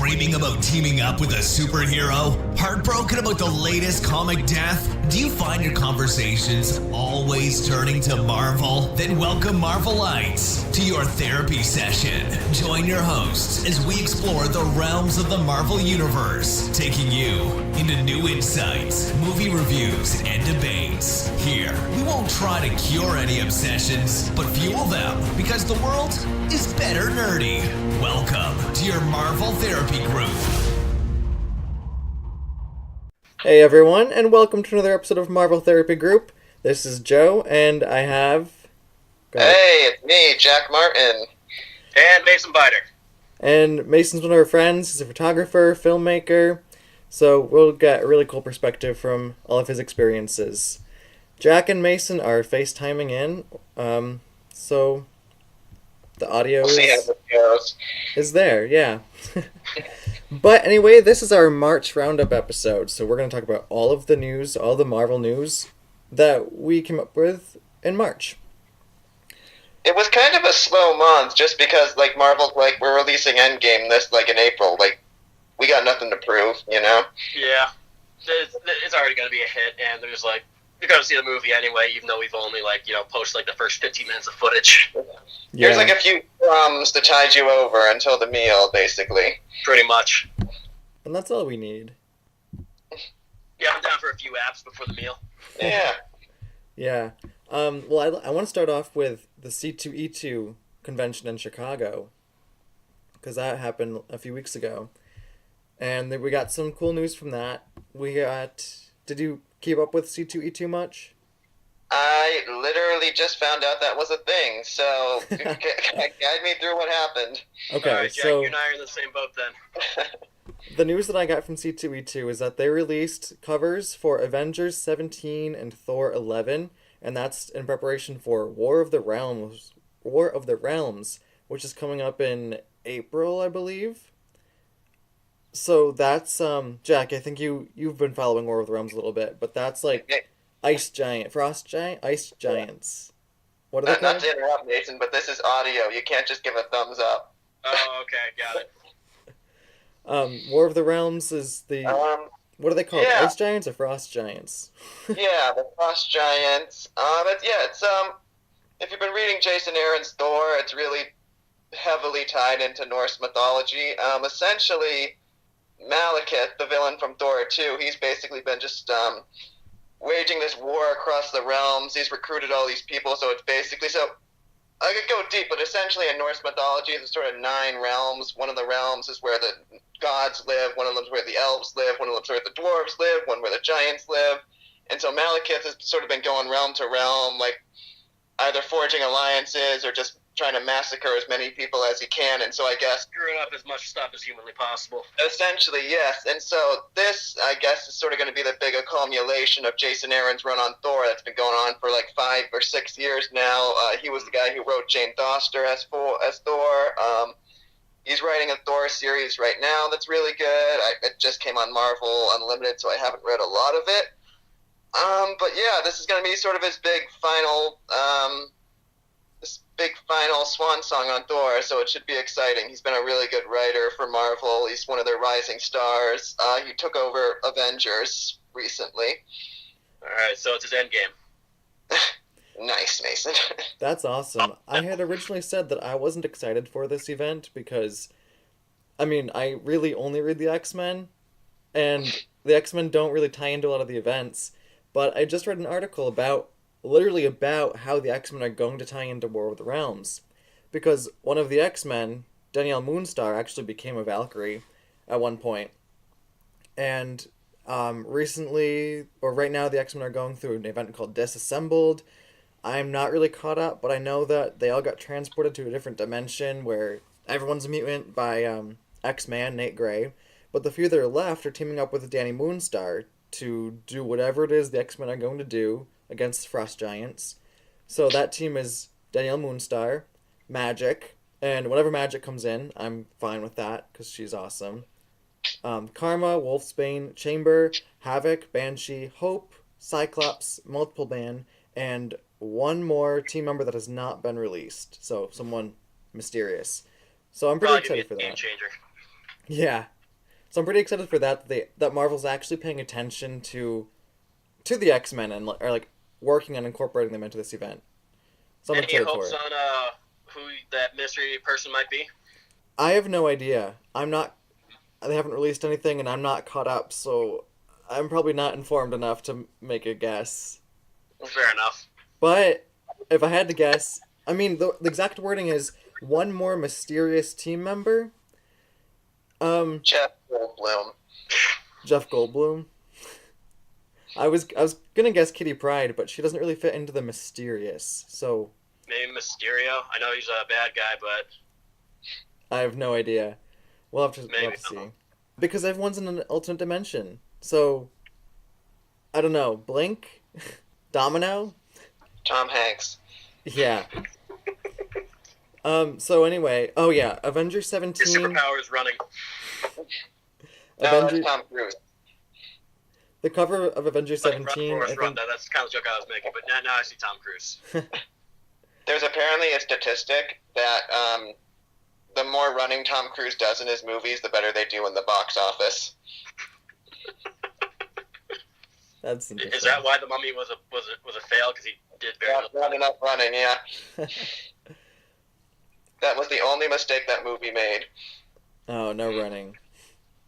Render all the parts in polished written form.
Dreaming about teaming up with a superhero? Heartbroken about the latest comic death? Do you find your conversations always turning to Marvel? Then welcome Marvelites to your therapy session. Join your hosts as we explore the realms of the Marvel Universe, taking you into new insights, movie reviews, and debates. Here, we won't try to cure any obsessions, but fuel them, because the world is better nerdy. Welcome to your Marvel Therapy Group. Hey everyone, and welcome to another episode of Marvel Therapy Group. This is Joe, and I have... Hey, it's me, Jack Martin. And Mason Bider. And Mason's one of our friends. He's a photographer, filmmaker, so we'll get a really cool perspective from all of his experiences. Jack and Mason are FaceTiming in, so the audio We'll see how it goes. is there, yeah. But anyway, this is our March Roundup episode, so we're going to talk about all of the news, all the Marvel news that we came up with in March. It was kind of a slow month, just because, Marvel's, we're releasing Endgame in April. We got nothing to prove, you know? Yeah. It's already going to be a hit, and they're just you're going to see the movie anyway, even though we've only, posted, the first 15 minutes of footage. Yeah. Here's, a few crumbs to tide you over until the meal, basically. Pretty much. And that's all we need. Yeah, I'm down for a few apps before the meal. Yeah. Yeah. Well, I want to start off with the C2E2 convention in Chicago, because that happened a few weeks ago. And then we got some cool news from that. Did you keep up with C2E2 much? I literally just found out that was a thing, so guide me through what happened. Okay, All right, Jack, so you and I are in the same boat then. the news that I got from C2E2 is that they released covers for Avengers 17 and Thor 11, and that's in preparation for War of the Realms, which is coming up in April, I believe. So that's Jack, I think you've been following War of the Realms a little bit, but that's ice giants. What are they Not called? to interrupt, Mason, but this is audio. You can't just give a thumbs up. Oh, okay, got it. War of the Realms is the what are they called? Yeah. Ice giants or frost giants? Yeah, the Frost Giants. It's if you've been reading Jason Aaron's Thor, it's really heavily tied into Norse mythology. Essentially, Malekith, the villain from Thor 2, he's basically been just waging this war across the realms. He's recruited all these people, so it's basically I could go deep, but essentially in Norse mythology, there's sort of 9 realms. One of the realms is where the gods live, one of them is where the elves live, one of them is where the dwarves live, one where the giants live. And so Malekith has sort of been going realm to realm, either forging alliances or just trying to massacre as many people as he can. And so I guess Screwing up as much stuff as humanly possible. essentially, yes. And so this, I guess, is sort of going to be the big accumulation of Jason Aaron's run on Thor that's been going on for 5 or 6 years now. He was the guy who wrote Jane Foster as Thor. He's writing a Thor series right now that's really good. It just came on Marvel Unlimited, so I haven't read a lot of it. But yeah, this is going to be sort of his big final swan song on Thor, so it should be exciting. He's been a really good writer for Marvel. He's one of their rising stars. He took over Avengers recently. Alright, so it's his Endgame. Nice, Mason. That's awesome. I had originally said that I wasn't excited for this event because, I really only read the X-Men, and the X-Men don't really tie into a lot of the events, but I just read an article about how the X-Men are going to tie into War of the Realms, because one of the X-Men, Danielle Moonstar, actually became a Valkyrie at one point, and right now the X-Men are going through an event called Disassembled. I'm not really caught up, but I know that they all got transported to a different dimension where everyone's a mutant by X-Man, Nate Gray, but the few that are left are teaming up with Danny Moonstar to do whatever it is the X-Men are going to do against the Frost Giants. So that team is Danielle Moonstar, Magic, and whenever Magic comes in, I'm fine with that, because she's awesome. Karma, Wolfsbane, Chamber, Havoc, Banshee, Hope, Cyclops, Multiple Man, and one more team member that has not been released. So someone mysterious. So I'm pretty excited for that. Game changer. Yeah, So I'm pretty excited for that Marvel's actually paying attention to the X-Men and are like working on incorporating them into this event. So I'm Any excited hopes for it. on who that mystery person might be? I have no idea. I'm not. They haven't released anything, and I'm not caught up, so I'm probably not informed enough to make a guess. Fair enough. But if I had to guess, I mean, the exact wording is one more mysterious team member. Jeff Goldblum. Jeff Goldblum. I was gonna guess Kitty Pryde, but she doesn't really fit into the mysterious, so Maybe Mysterio. I know he's a bad guy, but I have no idea. We'll maybe. have to see. Because everyone's in an alternate dimension, so I don't know. Blink, Domino. Tom Hanks. Yeah. So anyway, oh yeah, Avengers His 17. superpower is running. No, Avengers. that's Tom Cruise. The cover of Avengers Like, 17. Forrest I Run, think. that's the kind of joke I was making, but now I see Tom Cruise. There's apparently a statistic that the more running Tom Cruise does in his movies, the better they do in the box office. That's interesting. Is that why the Mummy was a fail? Because he did very Yeah, little. not enough running, yeah. That was the only mistake that movie made. Oh, no running.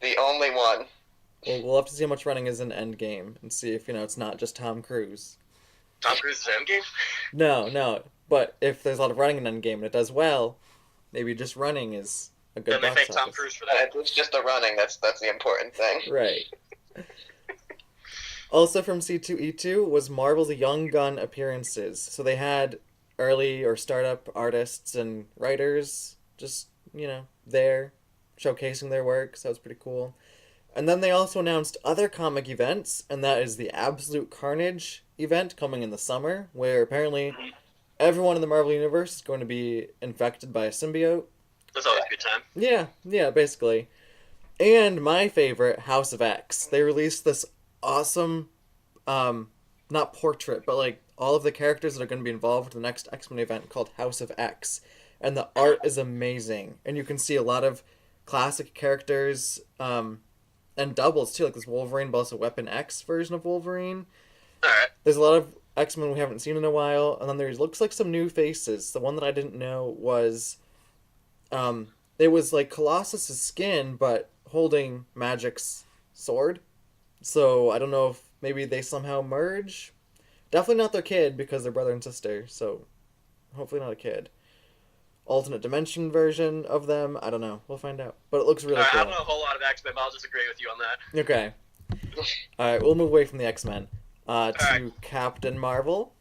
The only one. Well, we'll have to see how much running is in Endgame and see if it's not just Tom Cruise. Tom Cruise's Endgame? No. But if there's a lot of running in Endgame and it does well, maybe just running is a good Then they box thank Tom office. Cruise for that. It's just the running that's the important thing. Right. Also from C2E2 was Marvel's Young Gunn appearances. So they had early or startup artists and writers just, there showcasing their work. So it's pretty cool. And then they also announced other comic events, and that is the Absolute Carnage event coming in the summer, where apparently everyone in the Marvel Universe is going to be infected by a symbiote. That's always a good time. Yeah, basically. And my favorite, House of X. They released this awesome, not portrait, but like all of the characters that are going to be involved in the next X-Men event called House of X. And the art is amazing. And you can see a lot of classic characters, and doubles too, like this Wolverine, but also Weapon X version of Wolverine. Alright. There's a lot of X-Men we haven't seen in a while, and then there's looks like some new faces. The one that I didn't know was, it was like Colossus's skin, but holding Magic's sword. So I don't know if maybe they somehow merge. Definitely not their kid because they're brother and sister. So hopefully not a kid. Alternate dimension version of them. I don't know. We'll find out. But it looks really cool. I don't know a whole lot of X-Men, but I'll just agree with you on that. Okay. Alright, we'll move away from the X-Men. To Alright. Captain Marvel.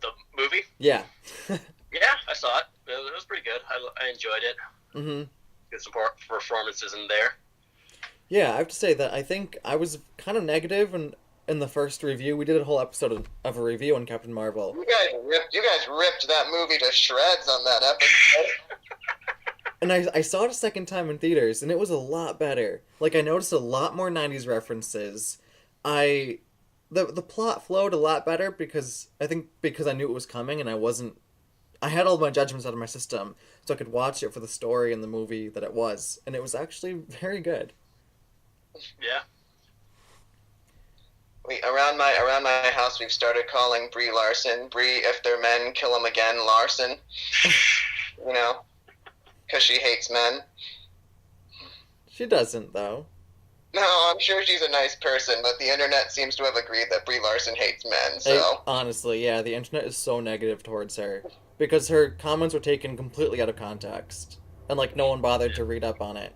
The movie? Yeah. Yeah, I saw it. It was pretty good. I enjoyed it. Mm-hmm. Good some performances in there. Yeah, I have to say that I think I was kind of negative in the first review. We did a whole episode of a review on Captain Marvel. You guys ripped that movie to shreds on that episode. And I saw it a second time in theaters, and it was a lot better. Like, I noticed a lot more 90s references. The plot flowed a lot better because I knew it was coming, and I had all my judgments out of my system, so I could watch it for the story and the movie that it was, and it was actually very good. Yeah. Around my house, we've started calling Brie Larson. Brie, if they're men, kill them again, Larson. Because she hates men. She doesn't, though. No, I'm sure she's a nice person, but the internet seems to have agreed that Brie Larson hates men, so... Honestly, yeah, the internet is so negative towards her. Because her comments were taken completely out of context. And, no one bothered to read up on it.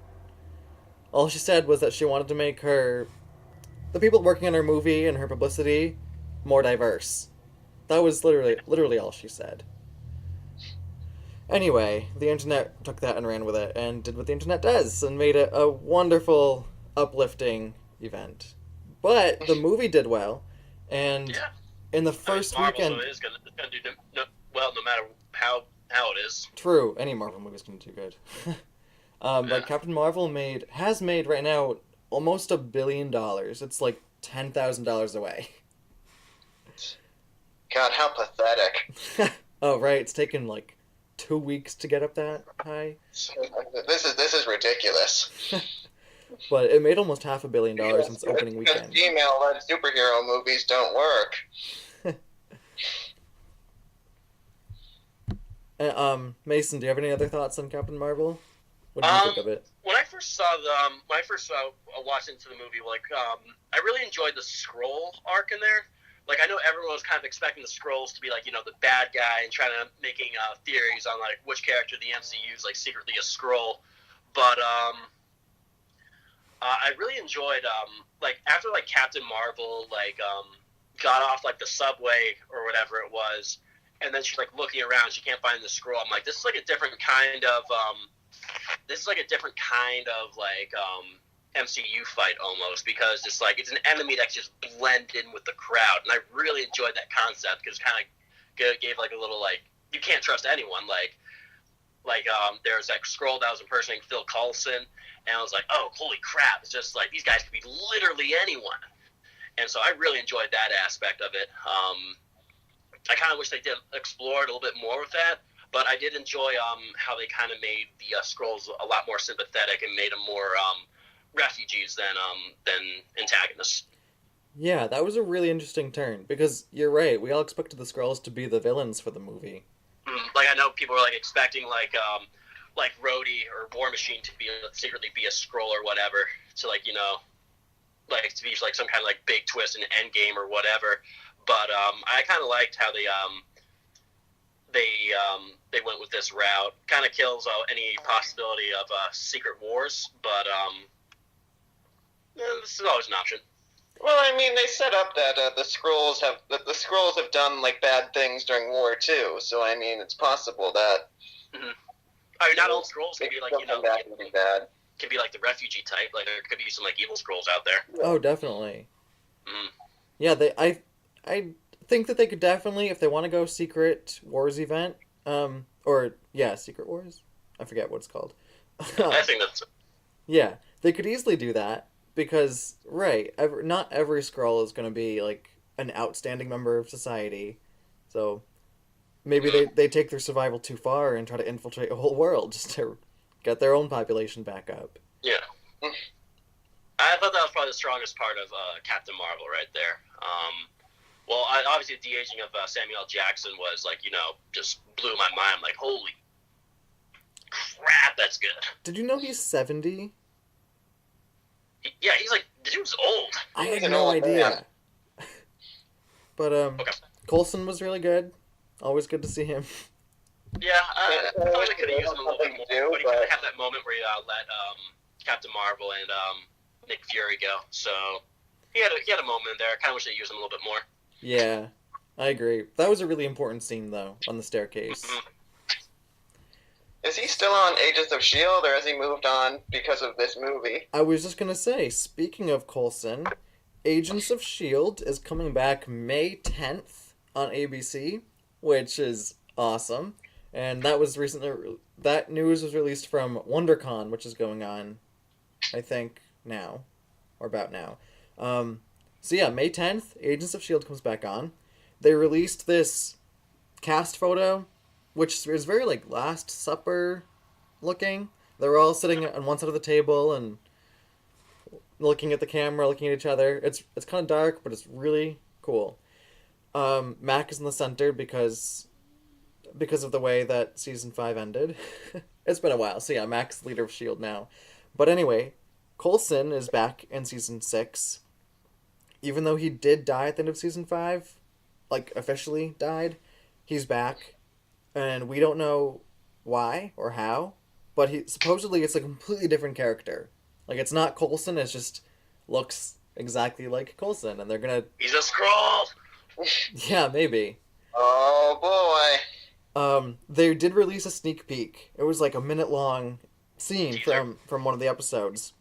All she said was that she wanted to make the people working on her movie and her publicity more diverse. That was literally all she said. Anyway, the internet took that and ran with it, and did what the internet does, and made it a wonderful, uplifting event. But the movie did well, and in the first weekend... Marvel is going to do well no matter how it is. True, any Marvel movie is going to do good. But Captain Marvel has made right now almost $1 billion. It's like $10,000 away. God, how pathetic. Oh, right, it's taken 2 weeks to get up that high. This is ridiculous. but it made almost $500 million in its opening Because weekend. female-led superhero movies don't work. Mason, do you have any other thoughts on Captain Marvel? What did you think of it? When I first watched into the movie, I really enjoyed the Skrull arc in there. Like, I know everyone was kind of expecting the Skrulls to be like, the bad guy and trying to making theories on like which character the MCU is like secretly a Skrull, but I really enjoyed like after like Captain Marvel got off like the subway or whatever it was, and then she's like looking around, she can't find the Skrull. I'm like, this is like a different kind of MCU fight almost, because it's like it's an enemy that's just blended in with the crowd, and I really enjoyed that concept because it kind of gave like a little like you can't trust anyone there's that Skrull that was impersonating Phil Coulson, and I was like, oh holy crap, it's just like these guys could be literally anyone, and so I really enjoyed that aspect of it. I kind of wish they did explore it a little bit more with that. But I did enjoy how they kind of made the Skrulls a lot more sympathetic and made them more refugees than antagonists. Yeah, that was a really interesting turn, because you're right, we all expected the Skrulls to be the villains for the movie. Like, I know people were like expecting like Rhodey or War Machine to be secretly be a Skrull or whatever, to like to be like some kind of like big twist in Endgame or whatever. But I kind of liked how they went with this route. Kind of kills any possibility of secret wars, but this is always an option. Well, I mean, they set up that the Skrulls have done like bad things during war too. So I mean, it's possible that. Mm-hmm. I mean, not all Skrulls can be like that can be bad. Can be like the refugee type. Like there could be some like evil Skrulls out there. Oh, definitely. Mm. Yeah, I think that they could definitely, if they want to go Secret Wars event, Secret Wars? I forget what it's called. I think that's... Yeah, they could easily do that, because, not every Skrull is going to be, like, an outstanding member of society, so maybe they take their survival too far and try to infiltrate a whole world just to get their own population back up. Yeah. I thought that was probably the strongest part of Captain Marvel right there. Well, obviously the de-aging of Samuel L. Jackson was, just blew my mind. I'm like, holy crap, that's good. Did you know he's 70? Yeah, he's like, the dude's old. I had no idea. But, Okay. Coulson was really good. Always good to see him. Yeah, I thought they could have used him a little bit more, but he kind of had that moment where he let Captain Marvel and Nick Fury go. So he had a moment there. I kind of wish they used him a little bit more. Yeah, I agree. That was a really important scene, though, on the staircase. Mm-hmm. Is he still on Agents of S.H.I.E.L.D., or has he moved on because of this movie? I was just gonna say, speaking of Coulson, Agents of S.H.I.E.L.D. is coming back May 10th on ABC, which is awesome. And that was that news was released from WonderCon, which is going on, I think, now. Or about now. So yeah, May 10th, Agents of S.H.I.E.L.D. comes back on. They released this cast photo, which is very, like, Last Supper looking. They're all sitting on one side of the table and looking at the camera, looking at each other. It's kind of dark, but it's really cool. Mac is in the center because of the way that Season 5 ended. It's been a while, so yeah, Mac's the leader of S.H.I.E.L.D. now. But anyway, Coulson is back in Season 6. Even though he did die at the end of Season 5, like, officially died, he's back. And we don't know why or how, but supposedly it's a completely different character. Like, it's not Coulson, it just looks exactly like Coulson, and they're gonna... He's a Skrull! Yeah, maybe. Oh, boy. They did release a sneak peek. It was like a minute-long scene from one of the episodes.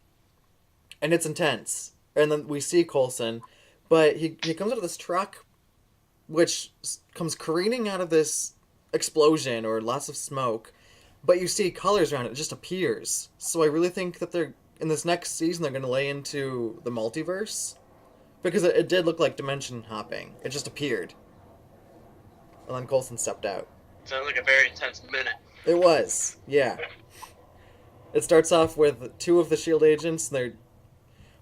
And it's intense. And then we see Coulson, but he comes out of this truck, which comes careening out of this explosion or lots of smoke, but you see colors around it. It just appears. So I really think that in this next season they're going to lay into the multiverse, because it did look like dimension hopping. It just appeared, and then Coulson stepped out. Sounds like a very intense minute. It was, yeah. It starts off with two of the SHIELD agents, and they're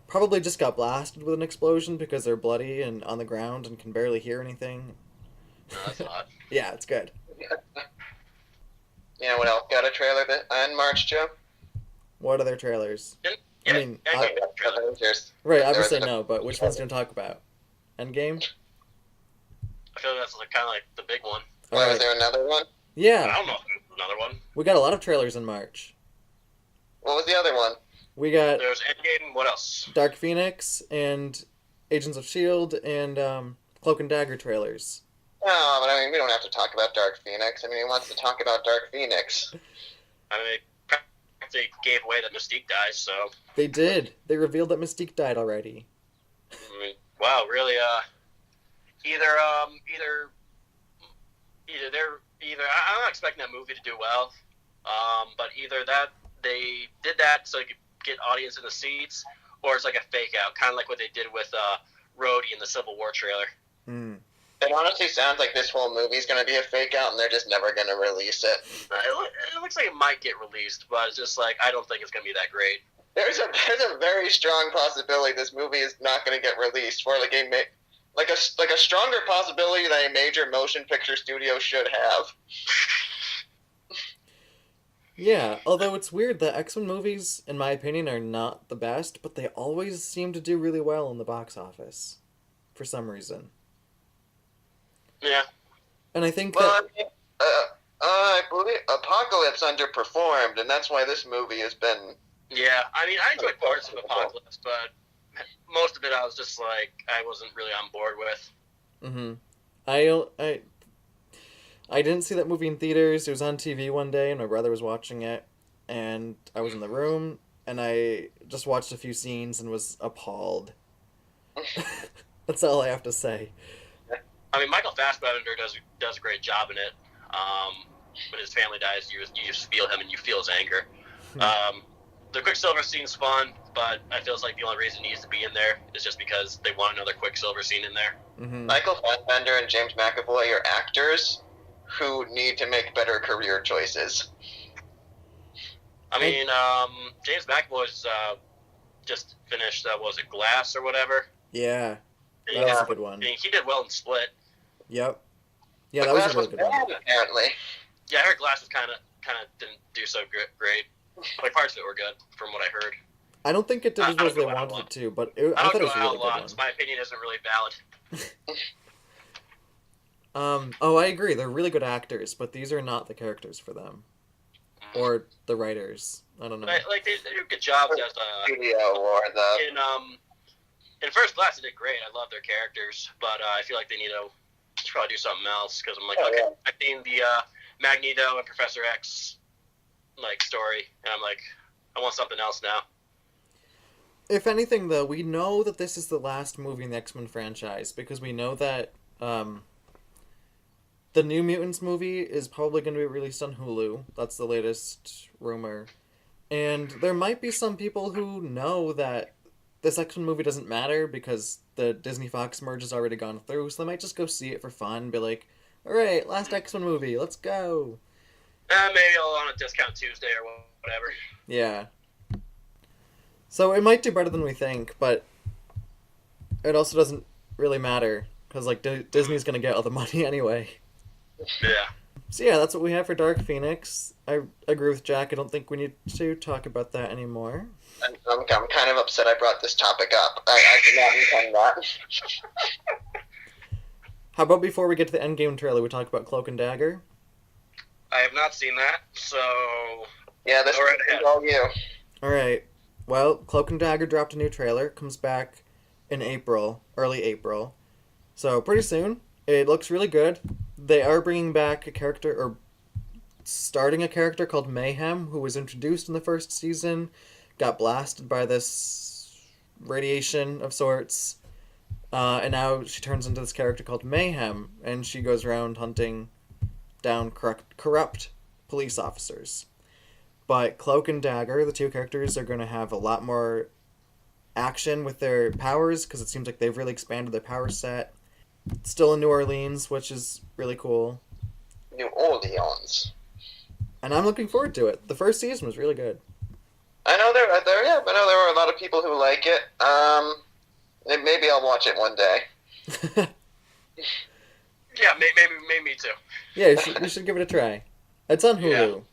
probably just got blasted with an explosion because they're bloody and on the ground and can barely hear anything. No, that's odd. Yeah, it's good. You know what else got a trailer in March, Joe? What other trailers? Yeah, I mean, Endgame got a trailer. Avengers. Right, There obviously was no, but which one's going to talk about? Endgame? I feel like that's kind of like the big one. Why, was there another one? I Yeah, don't know if there's another one. we got a lot of trailers in March. What was the other one? We got There's Endgame. What else? Dark Phoenix and Agents of S.H.I.E.L.D. and Cloak and Dagger trailers. Oh, but I mean, we don't have to talk about Dark Phoenix. I mean, he wants to talk about Dark Phoenix. I mean, they gave away that Mystique dies, so They did. They revealed that Mystique died already. I mean, wow, really? I'm not expecting that movie to do well. But either that they did that so you could get audience in the seats, or it's like a fake out, kind of like what they did with Rhodey in the Civil War trailer. Hmm. It honestly sounds like this whole movie's going to be a fake out, and they're just never going to release it. It looks like it might get released, but it's just like I don't think it's gonna be that great. There's a very strong possibility this movie is not going to get released, for like a stronger possibility than a major motion picture studio should have. Yeah, although it's weird, the X-Men movies, in my opinion, are not the best, but they always seem to do really well in the box office. For some reason. Yeah. And I think Well, that... I mean, I believe Apocalypse underperformed, and that's why this movie has been. Yeah, I mean, I enjoyed parts of Apocalypse, but most of it I was just like, I wasn't really on board with. Mm-hmm. I didn't see that movie in theaters. It was on TV one day, and my brother was watching it, and I was in the room, and I just watched a few scenes and was appalled. That's all I have to say. I mean, Michael Fassbender does a great job in it. When his family dies, you just feel him and you feel his anger. The Quicksilver scene's fun, but I feel like the only reason he needs to be in there is just because they want another Quicksilver scene in there. Mm-hmm. Michael Fassbender and James McAvoy are actors who need to make better career choices. I mean, James McAvoy's just finished, what was it, Glass or whatever? Yeah, that was a good one. I mean, he did well in Split. Yep. Yeah, that was a really good one. Bad, apparently. Yeah, I heard Glass was kind of didn't do so great. Like, parts of it were good, from what I heard. I don't think it did as well as they I don't go out wanted a it to, but I I don't thought it go was a out really a lot, good so my opinion isn't really valid. one. I agree. They're really good actors, but these are not the characters for them. Or the writers. I don't know. Like they do good jobs as Studio or the. in First Class they did great. I love their characters, but I feel like they need to probably do something else because I'm like, Oh, okay, yeah. I've seen the Magneto and Professor X like story, and I'm like, I want something else now. If anything, though, we know that this is the last movie in the X-Men franchise because we know that the New Mutants movie is probably going to be released on Hulu. That's the latest rumor. And there might be some people who know that this X-Men movie doesn't matter because the Disney-Fox merge has already gone through, so they might just go see it for fun, be like, alright, last X-Men movie, let's go. Maybe I'll on a discount Tuesday or whatever. Yeah. So it might do better than we think, but it also doesn't really matter, because like Disney's going to get all the money anyway. Yeah. So yeah, that's what we have for Dark Phoenix. I agree with Jack. I don't think we need to talk about that anymore. I'm kind of upset I brought this topic up. I did not intend that. How about before we get to the Endgame trailer, we talk about Cloak and Dagger? I have not seen that, so Yeah, this Go right is ahead. all you. Alright. Well, Cloak and Dagger dropped a new trailer. Comes back in April. Early April. So, pretty soon. It looks really good. They are bringing back a character, or starting a character called Mayhem, who was introduced in the first season, got blasted by this radiation of sorts, and now she turns into this character called Mayhem, and she goes around hunting down corrupt police officers. But Cloak and Dagger, the two characters, are going to have a lot more action with their powers, because it seems like they've really expanded their power set. Still in New Orleans, which is really cool. New Orleans. And I'm looking forward to it. The first season was really good. know I know there were a lot of people who like it. Maybe I'll watch it one day. Yeah, maybe me too. Yeah, you should give it a try. It's on Hulu.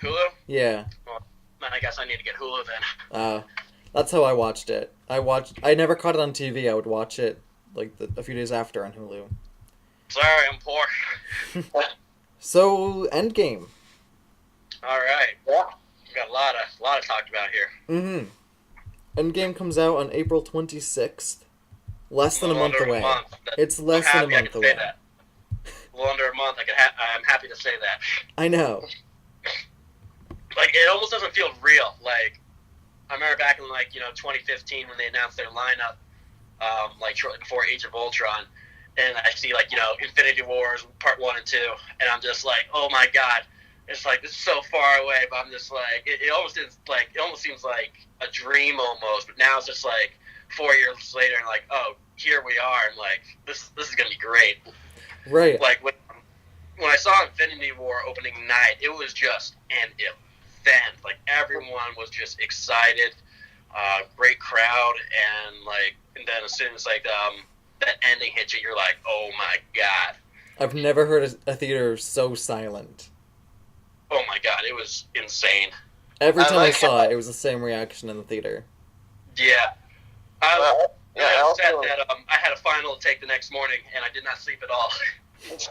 Yeah. Hulu? Yeah. Well, then I guess I need to get Hulu then. That's how I watched it. I never caught it on TV. I would watch it like a few days after on Hulu. Sorry, I'm poor. So, Endgame. All right. Yeah. We got a lot of talk about here. Mm-hmm. Endgame comes out on April 26th. Less than a month away. It's less than a month away. That. A little under a month. I'm happy to say that. I know. Like, it almost doesn't feel real. Like, I remember back in 2015 when they announced their lineup, shortly before Age of Ultron, and I see Infinity Wars Part 1 and 2, and I'm just like, oh my god, it's like this is so far away, but I'm just like, it almost seems like a dream almost, but now it's just like 4 years later, and like, oh, here we are, and like this is gonna be great. Right. Like when I saw Infinity War opening night, it was just an event. Like everyone was just excited, great crowd, and then as soon as that ending hits you, you're like, oh my god. I've never heard a theater so silent. Oh my god, it was insane. Every time I saw it, it was the same reaction in the theater. Yeah. I also, said that I had a final to take the next morning, and I did not sleep at all. It's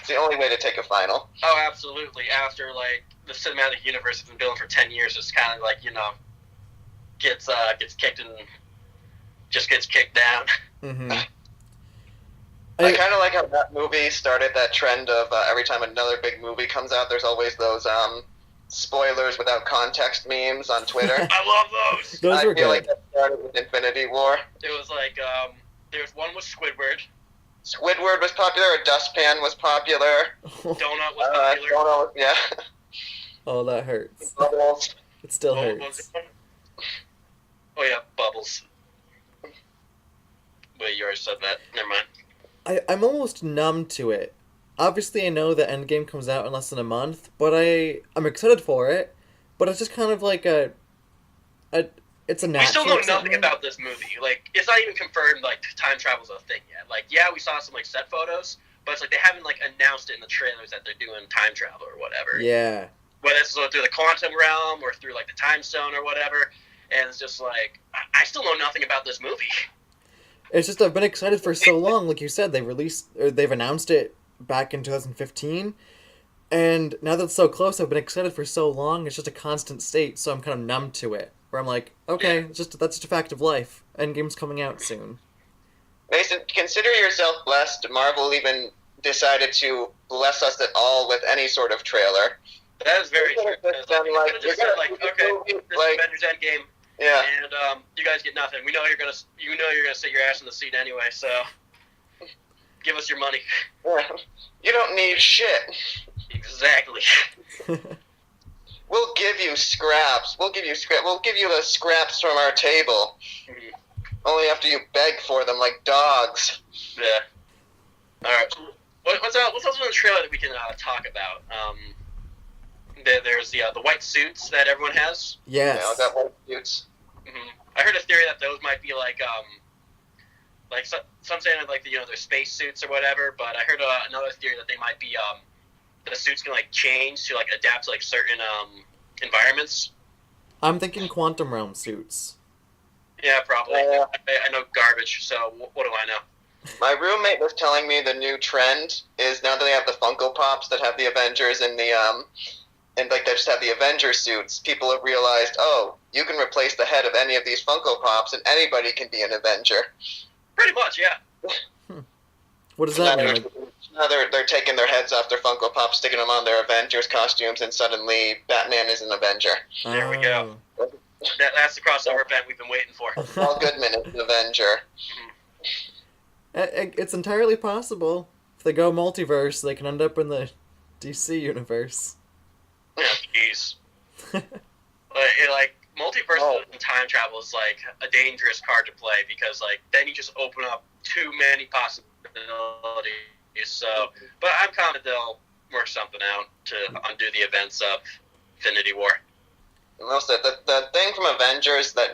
the only way to take a final. Oh, absolutely. After the cinematic universe has been building for 10 years, it's kind of gets kicked and just gets kicked down. Mm-hmm. I kind of like how that movie started that trend of every time another big movie comes out, there's always those spoilers without context memes on Twitter. I love those. Those were I feel good. like that started with Infinity War. It was there's one with Squidward. Squidward was popular. A dustpan was popular. Donut was popular. Donut, yeah. Oh, that hurts. Bubbles. It still What hurts. was it? Oh yeah, Bubbles. Wait, you already said that. Never mind. I'm almost numb to it. Obviously, I know that Endgame comes out in less than a month, but I'm excited for it. But it's just kind of like it's a natural. We still know nothing excitement. about this movie. Like, it's not even confirmed time travel's a thing yet. Like, yeah, we saw some set photos, but it's they haven't announced it in the trailers that they're doing time travel or whatever. Yeah. Whether it's through the quantum realm or through the time stone or whatever, and it's just I still know nothing about this movie. It's just I've been excited for so long. Like you said, they've announced it back in 2015, and now that it's so close, I've been excited for so long. It's just a constant state, so I'm kind of numb to it. Where I'm like, okay, Yeah. that's just a fact of life. Endgame's coming out soon. Mason, consider yourself blessed. Marvel even decided to bless us at all with any sort of trailer. That is very true. You're gonna Just said okay, this is Avengers Endgame, Yeah. and you guys get nothing. We know you're gonna sit your ass in the seat anyway, so give us your money. Yeah. You don't need shit. Exactly. We'll give you scraps. We'll give you the scraps from our table. Mhm. Only after you beg for them like dogs. Yeah. All right. What's else in the trailer that we can talk about? There's the white suits that everyone has. Yes. You know, that white suits. Mm-hmm. I heard a theory that those might be some saying they're space suits or whatever. But I heard another theory that they might be the suits can change to adapt to certain environments. I'm thinking quantum realm suits. Yeah, probably. I know garbage. So what do I know? My roommate was telling me the new trend is now that they have the Funko Pops that have the Avengers and they just have the Avenger suits, people have realized, oh, you can replace the head of any of these Funko Pops and anybody can be an Avenger. Pretty much, yeah. What does that mean? Now they're taking their heads off their Funko Pops, sticking them on their Avengers costumes, and suddenly Batman is an Avenger. There we go. That's the crossover event we've been waiting for. Paul Goodman is an Avenger. It's entirely possible. If they go multiverse, they can end up in the DC universe. Yeah, jeez. Multiverse and time travel is a dangerous card to play because then you just open up too many possibilities. So, but I'm confident they'll work something out to undo the events of Infinity War. And they'll was it? The thing from Avengers that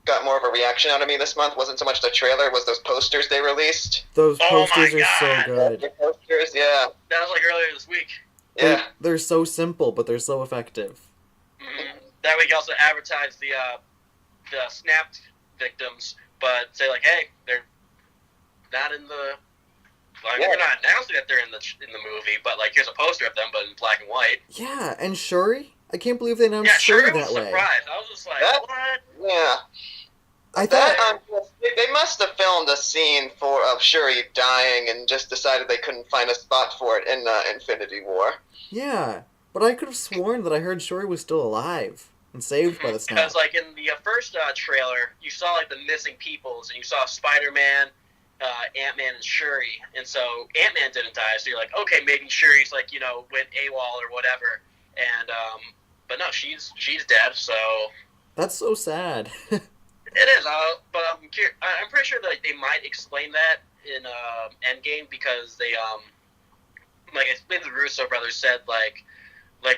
got more of a reaction out of me this month wasn't so much the trailer, was those posters they released. Those Oh posters my are so God. good. The posters, yeah. That was like earlier this week. Yeah. They're so simple, but they're so effective. Mm-hmm. That week also advertised the snapped victims, but say like, hey, they're not in the. I mean, Yeah. we're not announcing that they're in the movie, but like here's a poster of them, but in black and white. Yeah, and Shuri? I can't believe they announced Yeah, Shuri sure. I that was way. surprised. I was just like, That- what? Yeah. I thought They must have filmed a scene of Shuri dying and just decided they couldn't find a spot for it in Infinity War. yeah, but I could have sworn that I heard Shuri was still alive and saved by the snap. Because like in the first trailer, you saw like the missing peoples, and you saw Spider-Man, Ant-Man, and Shuri, and so Ant-Man didn't die, so you're like, okay, maybe Shuri's like went AWOL or whatever, and but no, she's dead, so That's so sad. it is. But I'm pretty sure that they might explain that in Endgame because they like I think the Russo brothers said like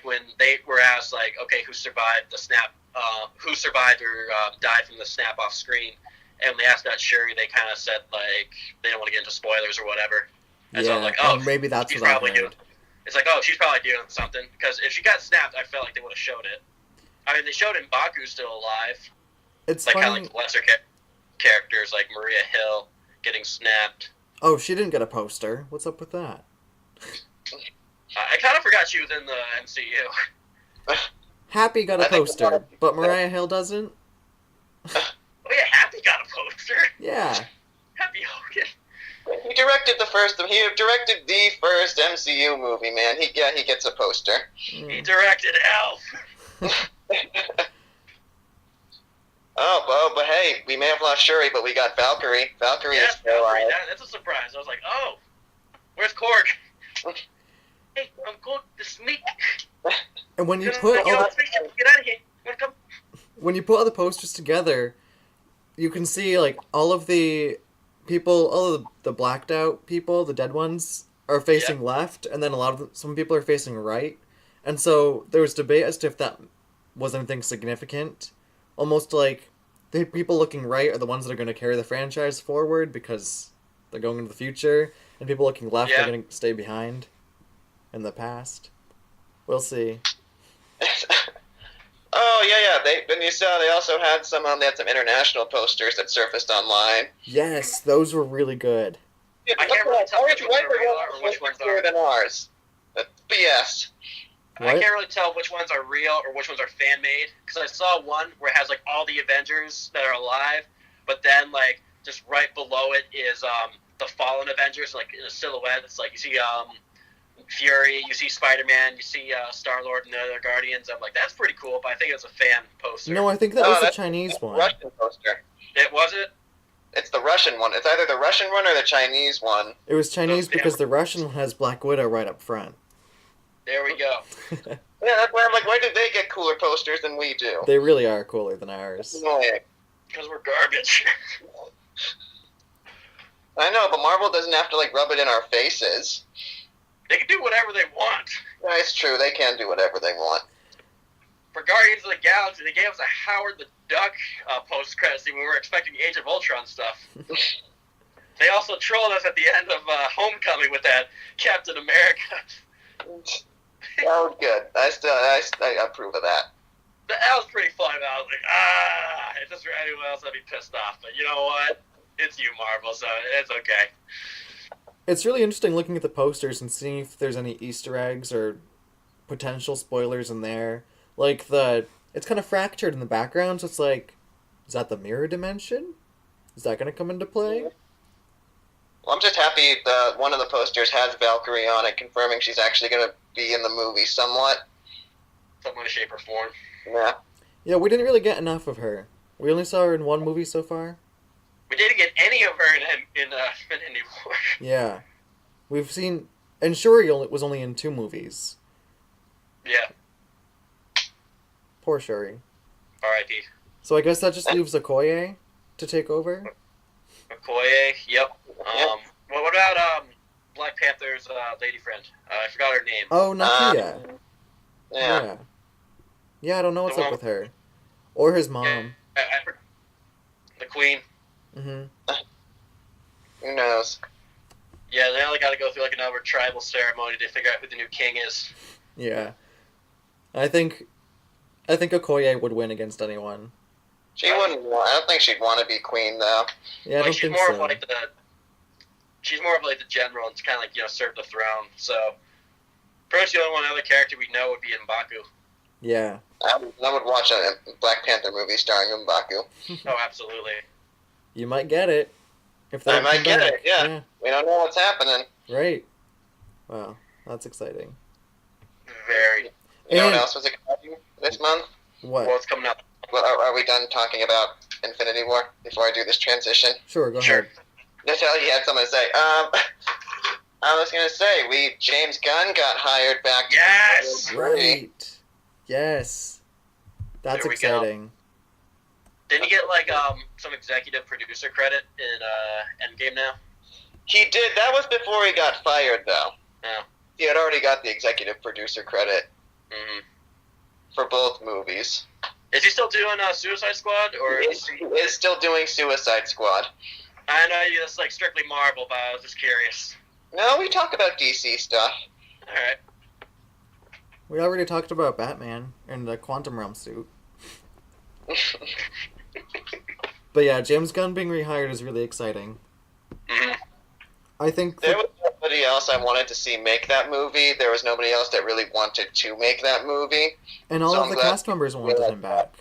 when they were asked like, okay, who survived the snap, who survived or died from the snap off screen, and when they asked that Shuri, they kind of said like they don't want to get into spoilers or whatever, and so I'm like, oh, maybe that's she's what I probably heard. doing. It's like, oh, she's probably doing something because if she got snapped, I felt like they would have showed it. I mean, they showed M'Baku still alive. It's Like kind funny. of like lesser characters like Maria Hill getting snapped. Oh, she didn't get a poster. What's up with that? I kind of forgot she was in the MCU. Happy got a I think poster, but Mariah Hill doesn't? Oh yeah, Happy got a poster. Yeah. Happy Hogan. He directed the first MCU movie, man. He gets a poster. He Mm. directed Elf. But hey, we may have lost Shuri, but we got Valkyrie. Valkyrie is Yes, still Valkyrie. alive. That's a surprise. I was like, oh, where's Korg? Hey, I'm going to sneak. And when you Get put out all the, of here. Wanna come? when you put all the posters together, you can see like all of the people, all of the blacked out people, the dead ones, are facing left, and then some people are facing right. And so there was debate as to if that was anything significant. Almost like the people looking right are the ones that are going to carry the franchise forward because they're going into the future, and people looking left are going to stay behind in the past. We'll see. Oh yeah. They also had some. They had some international posters that surfaced online. Yes, those were really good. I can't really tell which ones are real or which ones are. than ours. That's BS. I What? can't really tell which ones are real or which ones are fan made because I saw one where it has like all the Avengers that are alive, but then like just right below it is the fallen Avengers like in a silhouette. It's like you see Fury, you see Spider-Man, you see Star-Lord and the other Guardians. I'm like, that's pretty cool, but I think it's a fan poster. No, I think that was the that's Chinese one. Russian poster. It was it. It's the Russian one. It's either the Russian one or the Chinese one. It was Chinese Yeah. because the Russian one has Black Widow right up front. There we go. Yeah, that's why I'm like, why do they get cooler posters than we do? They really are cooler than ours. Annoying. Because we're garbage. I know, but Marvel doesn't have to like rub it in our faces. They can do whatever they want. Yeah, it's true. They can do whatever they want. For Guardians of the Galaxy, they gave us a Howard the Duck post-credit scene when we were expecting Age of Ultron stuff. They also trolled us at the end of Homecoming with that Captain America. That was good. I approve of that. That was pretty fun. I was like, if this were anyone else, I'd be pissed off. But you know what? It's you, Marvel, so it's okay. It's really interesting looking at the posters and seeing if there's any Easter eggs or potential spoilers in there. Like it's kind of fractured in the background, so it's like, is that the mirror dimension? Is that going to come into play? Well, I'm just happy that one of the posters has Valkyrie on it, confirming she's actually going to be in the movie somewhat. Some way, shape, or form. Yeah. Yeah, we didn't really get enough of her. We only saw her in one movie so far. We didn't get any of her in Infinity War. Yeah. We've seen... And Shuri was only in 2 movies. Yeah. Poor Shuri. R.I.P. So I guess that just leaves Okoye to take over? Okoye, yep. Yep. Well, what about Black Panther's lady friend? I forgot her name. Oh, Nakia. Yeah. Yeah, I don't know what's The up one- with her. Or his Yeah, mom. the Queen. Mm-hmm. Who knows? Yeah, they only got to go through like another tribal ceremony to figure out who the new king is. Yeah. I think Okoye would win against anyone. She wouldn't. I don't think she'd want to be queen though. Yeah, I Like don't she's think more so. of like the general and kind of like serve the throne. So pretty much the only one other character we know would be M'Baku. Yeah. I would watch a Black Panther movie starring M'Baku. Oh, absolutely. You might get it. If they I don't might come get back. it, yeah. We don't know what's happening. Right. Wow. That's exciting. Very. You know what And- else was exciting this month? What? Well, it's coming up. Well, are we done talking about Infinity War before I do this transition? Sure, go Sure. ahead. Natalia, you had something to say. I was gonna say James Gunn got hired back. to Yes! do Iron Man 3. Right. Yes. That's There we go. exciting. Didn't he get like some executive producer credit in Endgame now? He did. That was before he got fired, though. Yeah. He had already got the executive producer credit Mm-hmm. for both movies. Is he still doing Suicide Squad or? He is still doing Suicide Squad. I know it's like strictly Marvel, but I was just curious. No, we talk about DC stuff. All right. We already talked about Batman in the Quantum Realm suit. But yeah, James Gunn being rehired is really exciting. Mm-hmm. I think There was nobody else I wanted to see make that movie. There was nobody else that really wanted to make that movie. and all so of I'm the glad- cast members wanted him back.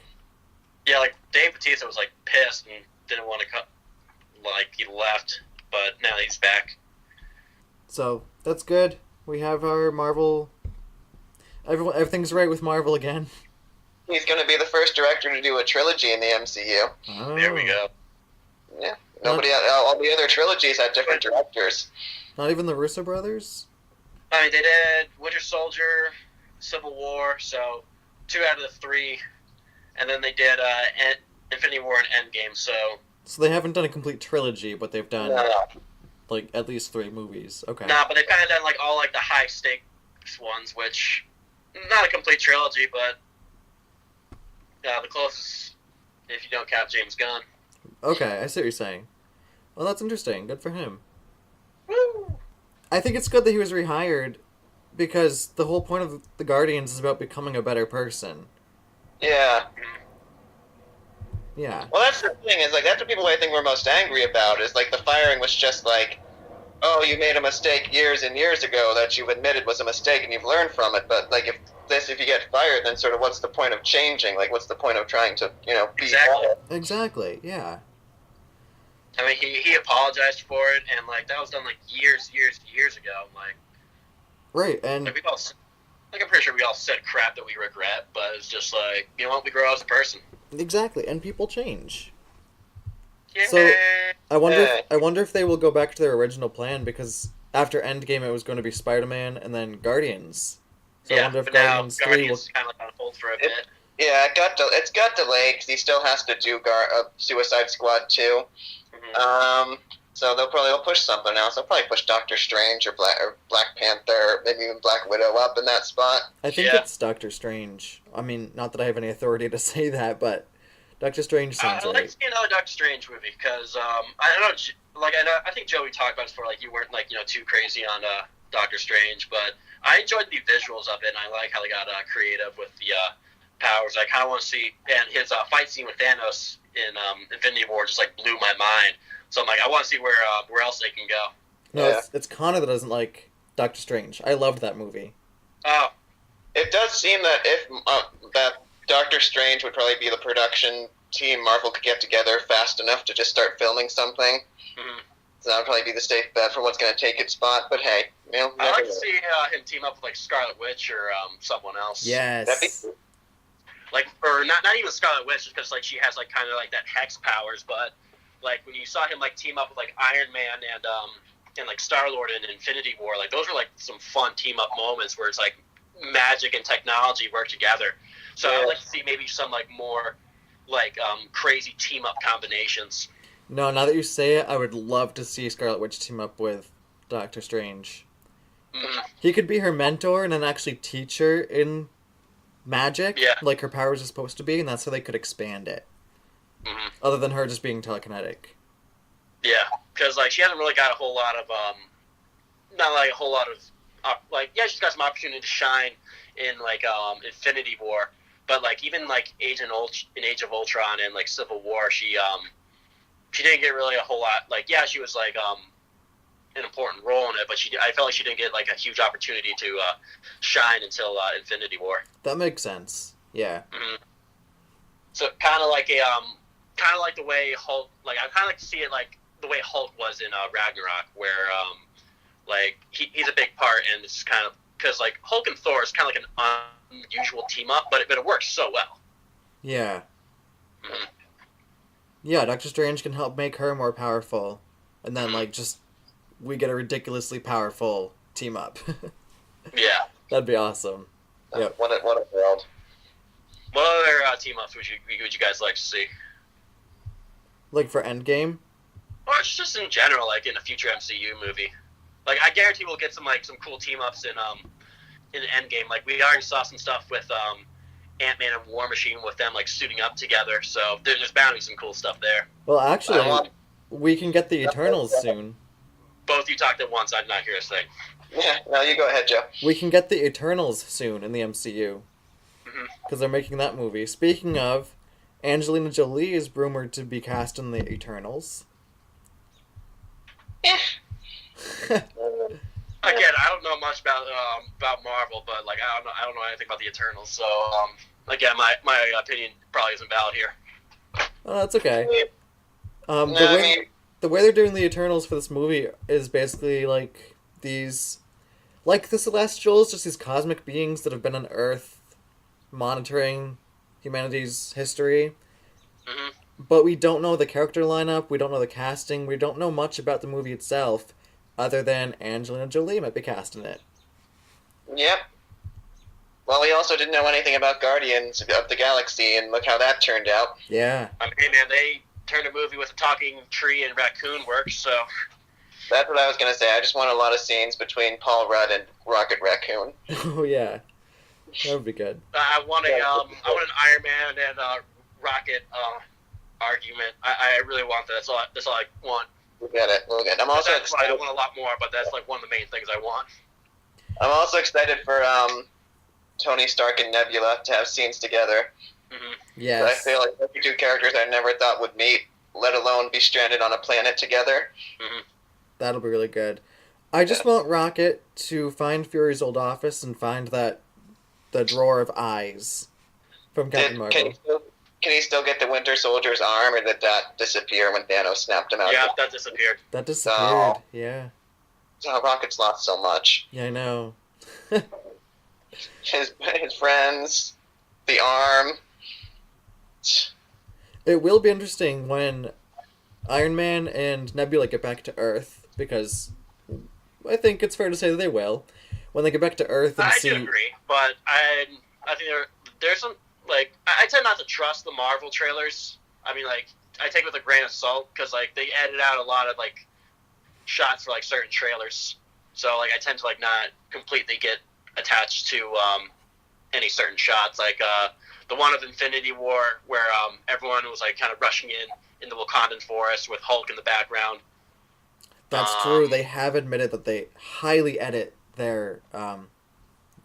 Yeah, like Dave Bautista was like pissed and didn't want to cut. Like he left, but now he's back. So that's good. We have our Marvel. Everything's right with Marvel again. He's going to be the first director to do a trilogy in the MCU. Oh. There we go. Yeah. All the other trilogies had different directors. Not even the Russo brothers? I mean, they did Winter Soldier, Civil War, so 2 out of the 3, and then they did Infinity War and Endgame. So So they haven't done a complete trilogy, but they've done No. like at least 3 movies. Okay. nah, but they've kind of done like all like the high stakes ones, which not a complete trilogy, but the closest if you don't count James Gunn. Okay, I see what you're saying. Well, that's interesting. Good for him. Woo! I think it's good that he was rehired because the whole point of the Guardians is about becoming a better person. Yeah. Yeah. Well, that's the thing, is like, that's what people I think were most angry about, is like the firing was just like, oh, you made a mistake years and years ago that you've admitted was a mistake and you've learned from it, but like if you get fired, then sort of what's the point of changing? Like, what's the point of trying to, be Exactly. better? Exactly. Yeah. I mean, he apologized for it, and like that was done like years ago. Like, Right. And we all, like I'm pretty sure we all said crap that we regret, but it's just like, you know what, we grow as a person. exactly. And people change. Yeah. So- I wonder. Yeah. I wonder if they will go back to their original plan because after Endgame it was going to be Spider-Man and then Guardians. So I yeah, wonder if but now Guardians 3 will. Guardians kind of like on hold for a bit. Yeah, it's got delayed because he still has to do Suicide Squad 2. Mhm. So they'll push something else. They'll probably push Doctor Strange or Black Panther, or maybe even Black Widow up in that spot. I think Yeah. it's Doctor Strange. I mean, not that I have any authority to say that, but Doctor Strange sounds I'd like right. to see another Doctor Strange movie because I don't know, like I think Joey talked about this before, like you weren't like too crazy on Doctor Strange, but I enjoyed the visuals of it, and I like how they got creative with the powers. I kind of want to see, and his fight scene with Thanos in Infinity War just like blew my mind. So I'm like, I want to see where else they can go. No, Yeah. it's Connor that doesn't like Doctor Strange. I loved that movie. Oh, It does seem that if that Doctor Strange would probably be the production team Marvel could get together fast enough to just start filming something. mhm. So that would probably be the safe bet for what's going to take its spot. But hey, I'd never like to know. see him team up with like Scarlet Witch or someone else. Yes. That'd be Like, or not even Scarlet Witch, just because like she has like kind of like that hex powers, but like when you saw him like team up with like Iron Man and like Star-Lord in Infinity War, like those were like some fun team up moments where it's like magic and technology work together. So Yeah. I'd like to see maybe some like more like crazy team up combinations. No, now that you say it, I would love to see Scarlet Witch team up with Doctor Strange. Mm. He could be her mentor and then actually teach her in magic, Yeah. like her powers are supposed to be, and that's how they could expand it. Hmm. Other than her just being telekinetic. Yeah, because like she hasn't really got a whole lot of not like a whole lot of she's got some opportunity to shine in like Infinity War, but like even like Age of Ultron and like Civil War, she didn't get really a whole lot. Like she was like an important role in it, but I felt like she didn't get like a huge opportunity to shine until Infinity War. That makes sense. Yeah. Mm-hmm. So kind of like the way Hulk. Like I kind of like to see it like the way Hulk was in Ragnarok, where like he's a big part, and it's kind of because like Hulk and Thor is kind of like an unusual team up, but it works so well. Yeah. Mm-hmm. Yeah, Doctor Strange can help make her more powerful, and then like just we get a ridiculously powerful team up. Yeah, that'd be awesome. Yep. What a world. What other team ups would you guys like to see? Like for Endgame? Or it's just in general, like in a future MCU movie. Like I guarantee we'll get some cool team ups in Endgame. Like we already saw some stuff with Ant-Man and War Machine with them like suiting up together. So there's bound to be some cool stuff there. Well, actually, we can get the Eternals soon. Both you talked at once. I did not hear a thing. Yeah, no, you go ahead, Joe. We can get the Eternals soon in the MCU. Because they're making that movie. Speaking of, Angelina Jolie is rumored to be cast in the Eternals. Yeah. Again, I don't know much about Marvel, but like I don't know anything about the Eternals. So again, my opinion probably isn't valid here. Oh, that's okay. No, The way they're doing the Eternals for this movie is basically like these, like the Celestials, just these cosmic beings that have been on Earth, monitoring humanity's history. Mm-hmm. But we don't know the character lineup, we don't know the casting, we don't know much about the movie itself, other than Angelina Jolie might be cast in it. Yep. Well, we also didn't know anything about Guardians of the Galaxy, and look how that turned out. Yeah. I mean, man, they turned a movie with a talking tree and raccoon works, so... That's what I was going to say. I just want a lot of scenes between Paul Rudd and Rocket Raccoon. Oh, yeah. That would be good. I want an Iron Man and Rocket argument. I really want that. That's all I want. We'll get it. I'm also excited. I want a lot more, but that's like one of the main things I want. I'm also excited for Tony Stark and Nebula to have scenes together. Mm-hmm. Yes. I feel like those are two characters I never thought would meet, let alone be stranded on a planet together. Mm-hmm. That'll be really good. I just want Rocket to find Fury's old office and find the drawer of eyes from Captain Marvel. Can he still get the Winter Soldier's arm, or did that disappear when Thanos snapped him out? Yeah, that disappeared. That disappeared, yeah. Oh, Rocket's lost so much. Yeah, I know. His friends, the arm. It will be interesting when Iron Man and Nebula get back to Earth, because I think it's fair to say that they will. When they get back to Earth and I see... do agree, but I think there's some, like, I tend not to trust the Marvel trailers. I mean, like, I take it with a grain of salt, because, like, they edit out a lot of, like, shots for, like, certain trailers. So, like, I tend to, like, not completely get attached to any certain shots. Like, the one of Infinity War, where everyone was, like, kind of rushing in the Wakandan forest with Hulk in the background. That's true. They have admitted that they highly edit their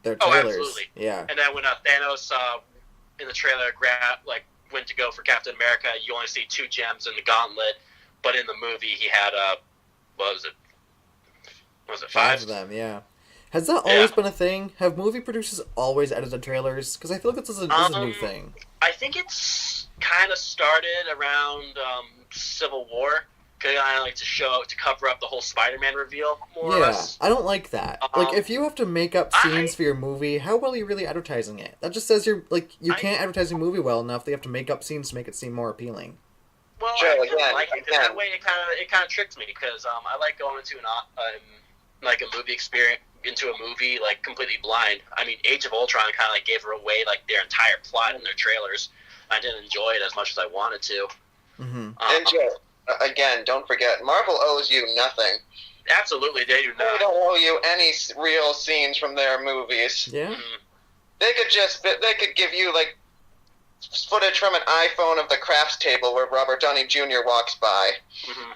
trailers. Oh, absolutely. Yeah. And then when Thanos in the trailer went to go for Captain America, you only see 2 gems in the gauntlet, but in the movie he had what was it 5 of them? Yeah. Has that always been a thing? Have movie producers always edited trailers? Because I feel like this is a new thing. I think it's kind of started around Civil War. Kind of like to cover up the whole Spider-Man reveal, more or less. I don't like that. Like, if you have to make up scenes for your movie, how well are you really advertising it? That just says you can't advertise your movie well enough. They have to make up scenes to make it seem more appealing. Well, I kind of like it, because that way it kind of tricks me, because I like going into a movie experience, into a movie like completely blind. I mean, Age of Ultron kind of like gave away like their entire plot in their trailers. I didn't enjoy it as much as I wanted to. Mm-hmm. And Joe, again, don't forget, Marvel owes you nothing. Absolutely, they do not. They don't owe you any real scenes from their movies. Yeah. Mm-hmm. They could give you like footage from an iPhone of the crafts table where Robert Downey Jr. walks by. Mm-hmm.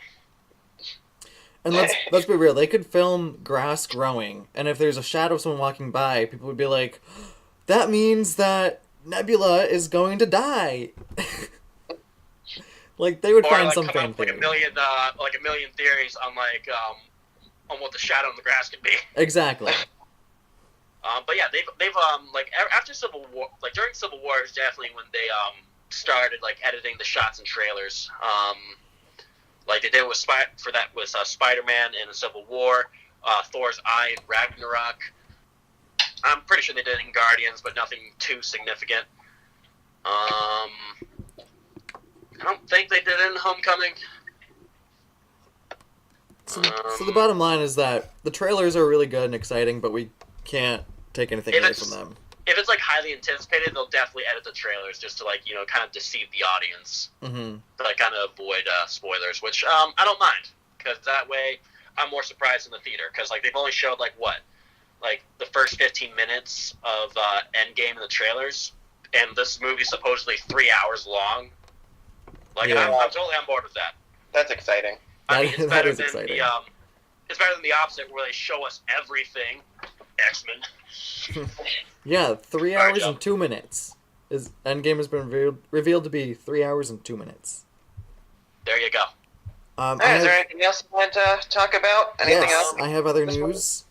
And let's be real, they could film grass growing, and if there's a shadow of someone walking by, people would be like, that means that Nebula is going to die. Like, they would Or find like some come fan up with theory. a million theories on on what the shadow in the grass could be. Exactly. But yeah, they've like after Civil War, like during Civil War is definitely when they started like editing the shots and trailers. Like they did with Spider-Man in Civil War, Thor's Eye in Ragnarok. I'm pretty sure they did it in Guardians, but nothing too significant. I don't think they did it in Homecoming. So the bottom line is that the trailers are really good and exciting, but we can't take anything away from them. If it's like highly anticipated, they'll definitely edit the trailers just to like kind of deceive the audience, to like kind of avoid spoilers, which I don't mind, because that way I'm more surprised in the theater, because like they've only showed like the first 15 minutes of Endgame in the trailers, and this movie's supposedly 3 hours long. Like Yeah. I'm totally on board with that. That's exciting. I mean, it's That better is than exciting. it's better than the opposite, where they show us everything. X-Men. Yeah, 3 Alright, hours Joe. and 2 minutes. Endgame has been revealed to be 3 hours and 2 minutes. There you go. I Is there have, anything else you want to talk about? Anything yes, else? I have other news.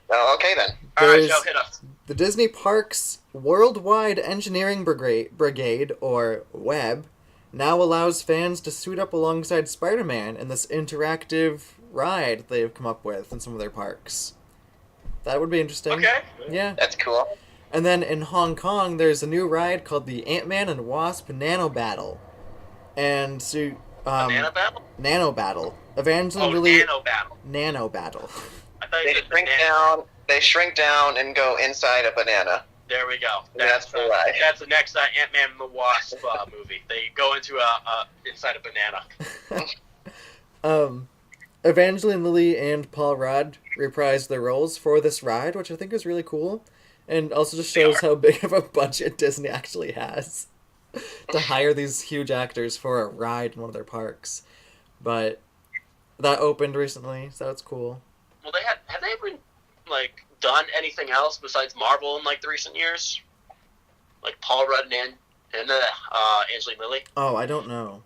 Oh, okay then. All right, There's Joe, hit us. the Disney Parks Worldwide Engineering Brigade, or WEB, now allows fans to suit up alongside Spider-Man in this interactive ride they've come up with in some of their parks. That would be interesting. Okay. Yeah. That's cool. And then in Hong Kong, there's a new ride called the Ant-Man and Wasp Nano Battle. And so, Banana Battle? Nano Battle. Evangeline Oh, Lilly Nano Battle. Nano Battle. I thought you They said shrink banana. down. They shrink down and go inside a banana. There we go. That's the ride. That's the next Ant-Man and the Wasp movie. They go into inside a banana. Evangeline Lilly and Paul Rudd reprised their roles for this ride, which I think is really cool, and also just They shows are. how big of a budget Disney actually has to hire these huge actors for a ride in one of their parks. But that opened recently, so it's cool. Well, have they ever like done anything else besides Marvel in like the recent years? Like Paul Rudd and Angelina Lilly. Oh, I don't know.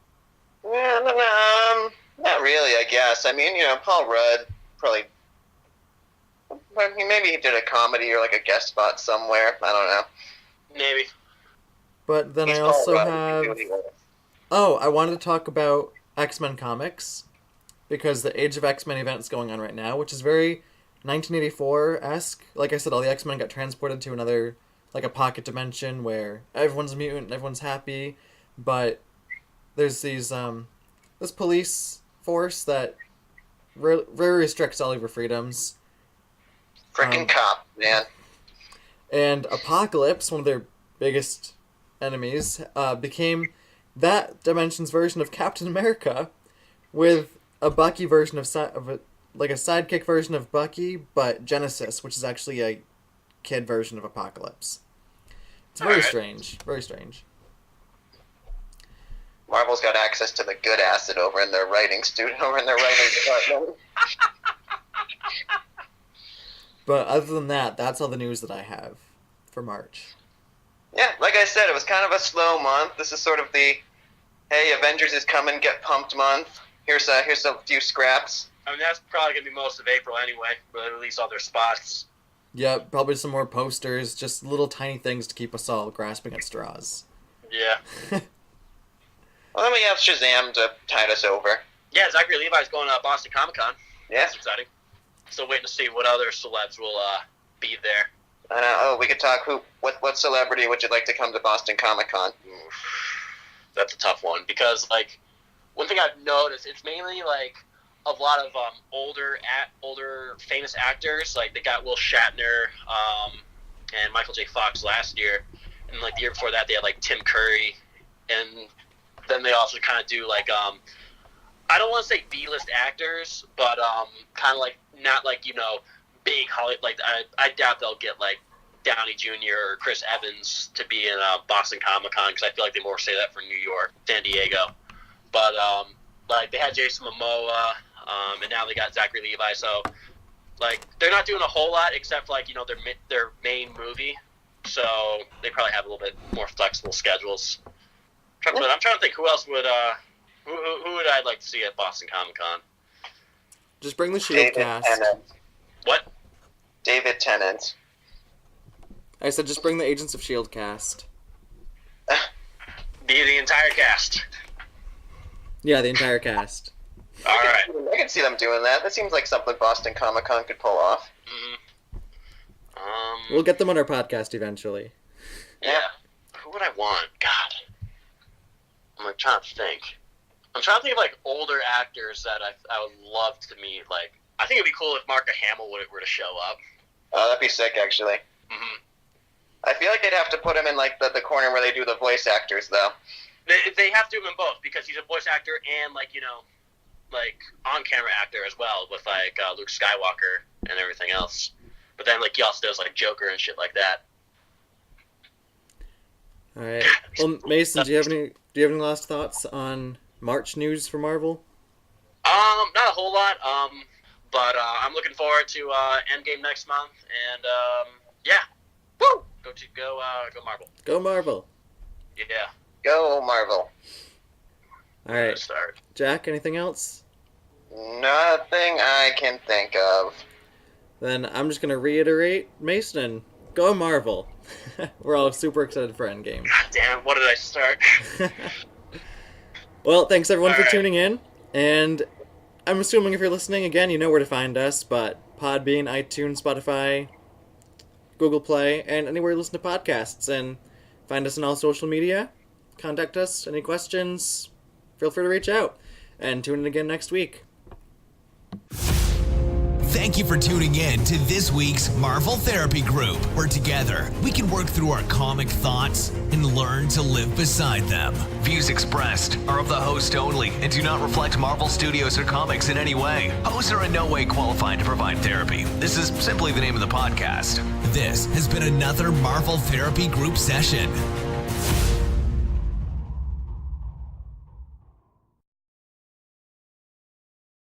Yeah, not really, I guess. I mean, Paul Rudd probably. I mean, maybe he did a comedy or like a guest spot somewhere. I don't know. Maybe. But then He's I Paul also Rudd. He can have... do what he wants. Oh, I wanted to talk about X-Men comics, because the Age of X-Men event is going on right now, which is very 1984-esque. Like I said, all the X-Men got transported to another, like a pocket dimension where everyone's a mutant and everyone's happy, but there's these, this police force that very restricts all of your freedoms. Frickin' cop, man. And Apocalypse, one of their biggest enemies, became that dimension's version of Captain America, with a Bucky version of a sidekick version of Bucky, but Genesis, which is actually a kid version of Apocalypse. It's very Alright. strange. Very strange. Marvel's got access to the good acid over in their writing department. But other than that, that's all the news that I have for March. Yeah, like I said, it was kind of a slow month. This is sort of the, hey, Avengers is coming, get pumped month. Here's a few scraps. I mean, that's probably gonna be most of April anyway. But at least all their spots. Yeah, probably some more posters, just little tiny things to keep us all grasping at straws. Yeah. Well, then we have Shazam to tide us over. Yeah, Zachary Levi's going to Boston Comic Con. Yeah. That's exciting. Still waiting to see what other celebs will be there. We could talk what celebrity would you like to come to Boston Comic Con? That's a tough one, because like one thing I've noticed, it's mainly like a lot of older famous actors. Like they got Will Shatner and Michael J. Fox last year, and like the year before that they had like Tim Curry, and then they also kind of do like I don't want to say B-list actors, but kind of like not like big Hollywood. Like I doubt they'll get like Downey Jr. or Chris Evans to be in Boston Comic Con, because I feel like they more say that for New York, San Diego. But like they had Jason Momoa, and now they got Zachary Levi. So like they're not doing a whole lot except like their main movie. So they probably have a little bit more flexible schedules. I'm trying to think who else would who would I like to see at Boston Comic Con? Just bring the Shield cast. Tennant. What? David Tennant. I said just bring the Agents of Shield cast. The entire cast. Yeah, the entire cast. All right. I can see them doing that. That seems like something Boston Comic Con could pull off. We'll get them on our podcast eventually. Yeah. Who would I want? God. I'm like trying to think. I'm trying to think of like older actors that I would love to meet. Like, I think it'd be cool if Mark Hamill were to show up. Oh, that'd be sick, actually. Mm-hmm. I feel like they'd have to put him in like the corner where they do the voice actors, though. They have to do him in both because he's a voice actor and like like on camera actor as well with like Luke Skywalker and everything else. But then like he also does like Joker and shit like that. All right. Well, Mason, do you have any last thoughts on March news for Marvel? Not a whole lot. But I'm looking forward to Endgame next month, and yeah, woo, go Marvel. Go Marvel. Yeah. Go Marvel. All right. Start. Jack, anything else? Nothing I can think of. Then I'm just gonna reiterate, Mason, go Marvel. We're all super excited for Endgame. God damn, what did I start? Well, thanks everyone for All right. tuning in, and I'm assuming if you're listening, again, you know where to find us, but Podbean, iTunes, Spotify, Google Play, and anywhere you listen to podcasts, and find us on all social media. Contact us, any questions, feel free to reach out, and tune in again next week. Thank you for tuning in to this week's Marvel Therapy Group, where together we can work through our comic thoughts and learn to live beside them. Views expressed are of the host only and do not reflect Marvel Studios or comics in any way. Hosts are in no way qualified to provide therapy. This is simply the name of the podcast. This has been another Marvel Therapy Group session.